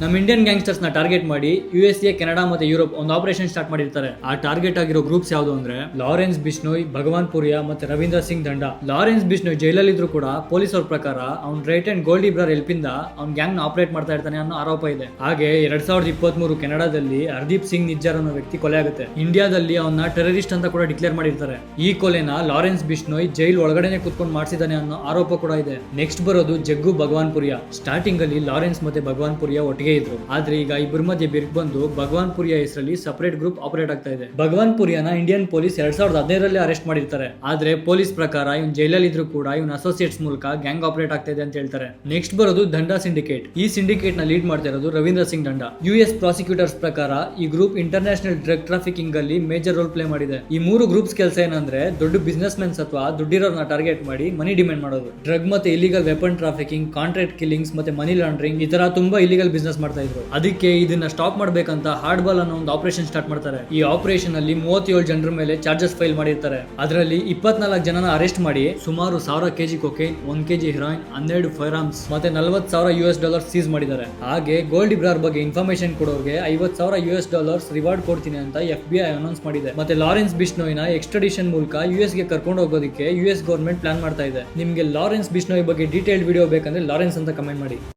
ನಮ್ಮ Indian gangsters ನ target ಮಾಡಿ USA, ಕೆನಡಾ ಮತ್ತೆ ಯುರೋಪ್ ಒಂದು ಆಪರೇಷನ್ ಸ್ಟಾರ್ಟ್ ಮಾಡಿರ್ತಾರೆ. ಆ ಟಾರ್ಗೆಟ್ ಆಗಿರೋ ಗ್ರೂಪ್ಸ್ ಯಾವುದು ಅಂದ್ರೆ ಲಾರೆನ್ಸ್ ಬಿಷ್ಣೋಯ್, ಭಗವಾನ್ ಪುರಿಯಾ ಮತ್ತೆ ರವೀಂದ್ರ ಸಿಂಗ್ ದಂಡಾ. ಲಾರೆನ್ಸ್ ಬಿಷ್ಣೋಯ್ ಜೈಲಲ್ಲಿ ಇದ್ರು ಕೂಡ ಪೊಲೀಸ್ ಅವ್ರ ಪ್ರಕಾರ ಅವ್ನ್ ರೈಟ್ ಅಂಡ್ ಗೋಲ್ಡ್ ಇಬ್ರಾರ್ ಹೆಲ್ಪ್ ಇಂದ ಅವ್ನ್ ಗ್ಯಾಂಗ್ ನ ಆಪರೇಟ್ ಮಾಡ್ತಾ ಇರ್ತಾನೆ ಅನ್ನೋ ಆರೋಪ ಇದೆ. ಹಾಗೆ 2023 ಕೆನಡಾದಲ್ಲಿ ಹರ್ದೀಪ್ ಸಿಂಗ್ ನಿಜ್ಜರ್ ಅನ್ನೋ ವ್ಯಕ್ತಿ ಕೊಲೆ ಆಗುತ್ತೆ. ಇಂಡಿಯಾದಲ್ಲಿ ಅವನ್ನ ಟೆರರಿಸ್ಟ್ ಅಂತ ಕೂಡ ಡಿಕ್ಲೇರ್ ಮಾಡಿರ್ತಾರೆ. ಈ ಕೊಲೆನ ಲಾರೆನ್ಸ್ ಬಿಷ್ಣೋಯ್ ಜೈಲ್ ಒಳಗಡೆನೆ ಕುತ್ಕೊಂಡು ಮಾಡಿಸಿದಾನೆ ಅನ್ನೋ ಆರೋಪ ಕೂಡ ಇದೆ. ನೆಕ್ಸ್ಟ್ ಬರೋದು ಜಗ್ಗು ಭಗವಾನ್ ಪುರಿಯಾ. ಸ್ಟಾರ್ಟಿಂಗ್ ಅಲ್ಲಿ ಲಾರೆನ್ಸ್ ಮತ್ತೆ ಭಗವಾನ್ ಪುರಿಯಾ ಒಟ್ಟಿಗೆ ಇದ್ರು. ಆದ್ರೆ ಈಗ ಇಬ್ಬರ ಮಧ್ಯೆ ಬಿರುಕು ಬಂದು ಭಗವಾನ್ ಪುರಿಯಾ ಹೆಸರಲ್ಲಿ ಸಪರೇಟ್ ಗ್ರೂಪ್ ಆಪರೇಟ್ ಆಗ್ತಾ ಇದೆ. ಭಗವಾನ್ ಪುರಿಯಾನ ಇಂಡಿಯನ್ ಪೊಲೀಸ್ 2015ರಲ್ಲಿ ಅರೆಸ್ಟ್ ಮಾಡಿರ್ತಾರೆ. ಆದ್ರೆ ಪೊಲೀಸ್ ಪ್ರಕಾರ ಇವನ್ ಜೈಲಲ್ಲಿ ಇದ್ರು ಕೂಡ ಇವನ್ ಅಸೋಸಿಯೇಟ್ಸ್ ಮೂಲಕ ಗ್ಯಾಂಗ್ ಆಪರೇಟ್ ಆಗ್ತಾ ಇದೆ ಅಂತ ಹೇಳ್ತಾರೆ. ನೆಕ್ಸ್ಟ್ ಬರೋದು ದಂಡಾ ಸಿಂಡಿಕೇಟ್. ಈ ಸಿಂಡಿಕೇಟ್ ನ ಲೀಡ್ ಮಾಡ್ತಾ ಇರೋದು ರವೀಂದ್ರ ಸಿಂಗ್ ದಂಡಾ. US ಪ್ರಾಸಿಕ್ಯೂಟರ್ಸ್ ಪ್ರಕಾರ ಈ ಗ್ರೂಪ್ ಇಂಟರ್ನ್ಯಾಷನಲ್ ಡ್ರಗ್ ಟ್ರಾಫಿಕಿಂಗ್ ಅಲ್ಲಿ ಮೇಜರ್ ರೋಲ್ ಪ್ಲೇ ಮಾಡಿದೆ. ಈ ಮೂರು ಗ್ರೂಪ್ಸ್ ಕೆಲಸ ಏನಂದ್ರೆ ದೊಡ್ಡ ಬಿಸ್ನೆಸ್ ಮೆನ್ಸ್ ಅಥವಾ ದುಡ್ಡಿರೋರ್ನ ಟಾರ್ಗೆಟ್ ಮಾಡಿ ಮನಿ ಡಿಮ್ಯಾಂಡ್ ಮಾಡೋದು. ಡ್ರಗ್ ಮತ್ತೆ illegal weapon trafficking, contract killings ಮತ್ತೆ ಮನಿ ಲಾಂಡ್ರಿಂಗ್ ಈ ತರ ತುಂಬಾ ಇಲಿಗಲ್ ಬಿಸ್ನೆಸ್ ಮಾಡ್ತಾ ಇದ್ರು. ಅದಕ್ಕೆ ಇದನ್ನ ಸ್ಟಾಪ್ ಮಾಡ್ಬೇಕಂತ ಹಾರ್ಡ್ ಬಾಲ್ ಅನ್ನೋ ಒಂದು ಆಪರೇಷನ್ ಸ್ಟಾರ್ಟ್ ಮಾಡ್ತಾರೆ. ಈ ಆಪರೇಷನ್ ಅಲ್ಲಿ 37 ಜನರ ಮೇಲೆ ಚಾರ್ಜಸ್ ಫೈಲ್ ಮಾಡಿರ್ತಾರೆ. ಅದರಲ್ಲಿ 24 ಜನನ ಅರೆಸ್ಟ್ ಮಾಡಿ ಸುಮಾರು 1000 kg cocaine, 1 kg heroin, 12 fire arms ಮತ್ತೆ $40,000 ಸೀಸ್ ಮಾಡಿದ್ದಾರೆ. ಹಾಗೆ ಗೋಲ್ಡ್ ಇಬ್ರಾರ್ ಬಗ್ಗೆ ಇನ್ಫಾರ್ಮೇಶನ್ ಕೊಡೋರಿಗೆ $50,000 ರಿವಾರ್ಡ್ ಕೊಡ್ತೀನಿ ಅಂತ FBI ಅನೌನ್ಸ್ ಮಾಡಿದೆ. ಮತ್ತೆ ಲಾರೆನ್ಸ್ ಬಿಷ್ಣೋಯ್ನ ಎಕ್ಸ್ಟ್ರಾಡಿಷನ್ ಮೂಲಕ US ಗೆ ಕರ್ಕೊಂಡು ಹೋಗೋದಕ್ಕೆ US ಗವರ್ಮೆಂಟ್ ಪ್ಲಾನ್ ಮಾಡ್ತಾ ಇದೆ. ನಿಮ್ಗೆ ಲಾರೆನ್ಸ್ ಬಿಷ್ಣೋಯ್ ಬಗ್ಗೆ ಡೀಟೇಲ್ಡ್ ವಿಡಿಯೋ ಬೇಕಂದ್ರೆ ಲಾರೆನ್ಸ್ ಅಂತ ಕಮೆಂಟ್ ಮಾಡಿ.